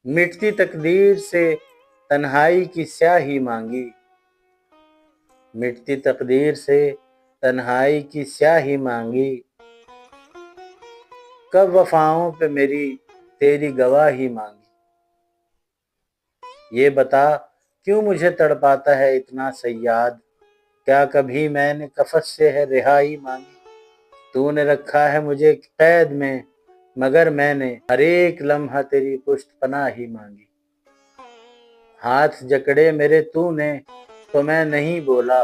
مٹتی تقدیر سے تنہائی کی سیاہی مانگی، مٹتی تقدیر سے تنہائی کی سیاہی مانگی، کب وفاؤں پہ میری تیری گواہی مانگی۔ یہ بتا کیوں مجھے تڑپاتا ہے اتنا صیاد، کیا کبھی میں نے قفس سے ہے رہائی مانگی۔ تو نے رکھا ہے مجھے قید میں، مگر میں نے ہر ایک لمحہ تیری پشت پناہی مانگی۔ ہاتھ جکڑے میرے تو نے تو میں نہیں بولا،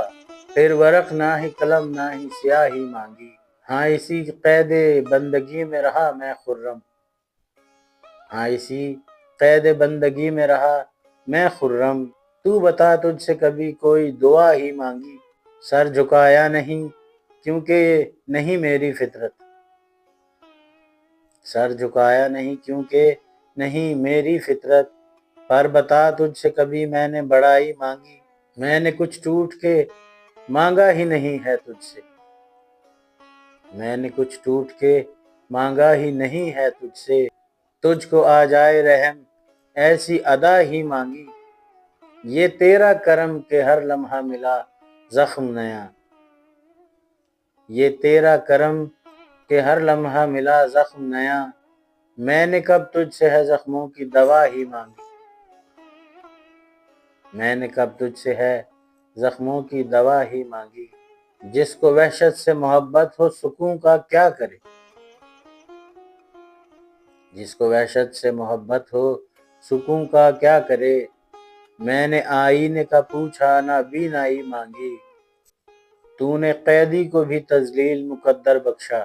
پھر ورق نہ ہی قلم نہ ہی سیاہی مانگی۔ ہاں اسی قید بندگی میں رہا میں خرم، ہاں اسی قید بندگی میں رہا میں خرم۔ تو بتا تجھ سے کبھی کوئی دعا ہی مانگی، سر جھکایا نہیں کیونکہ یہ نہیں میری فطرت، سر جھکایا نہیں کیونکہ نہیں میری فطرت۔ پر بتا تجھ سے کبھی میں نے بڑائی مانگی، میں نے کچھ ٹوٹ کے مانگا ہی نہیں ہے تجھ سے، میں نے کچھ ٹوٹ کے مانگا ہی نہیں ہے تجھ سے۔ تجھ کو آ جائے رحم ایسی ادا ہی مانگی، یہ تیرا کرم کہ ہر لمحہ ملا زخم نیا، یہ تیرا کرم کہ ہر لمحہ ملا زخم نیا۔ میں نے کب تجھ سے ہے زخموں کی دوا ہی مانگی، میں نے کب تجھ سے ہے زخموں کی دوا ہی مانگی۔ جس کو وحشت سے محبت ہو سکون کا کیا کرے، جس کو وحشت سے محبت ہو سکون کا کیا کرے۔ میں نے آئینے کا پوچھا نہ بینائی مانگی، تو نے قیدی کو بھی تذلیل مقدر بخشا،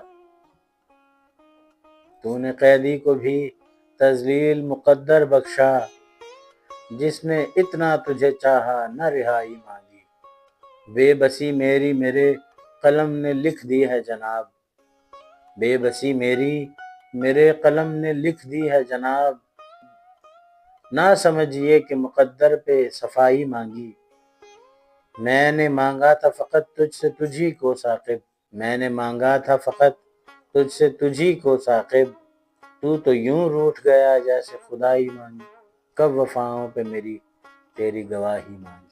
تو نے قیدی کو بھی تذلیل مقدر بخشا۔ جس نے اتنا تجھے چاہا نہ رہائی مانگی، بے بسی میری میرے قلم نے لکھ دی ہے جناب، بے بسی میری میرے قلم نے لکھ دی ہے جناب۔ نہ سمجھیے کہ مقدر پہ صفائی مانگی، میں نے مانگا تھا فقط تجھ سے تجھی کو ثاقب، میں نے مانگا تھا فقط تجھ سے تجھی کو ثاقب۔ تو یوں روٹھ گیا جیسے خدائی مانگی، کب وفاؤں پہ میری تیری گواہی مانگی۔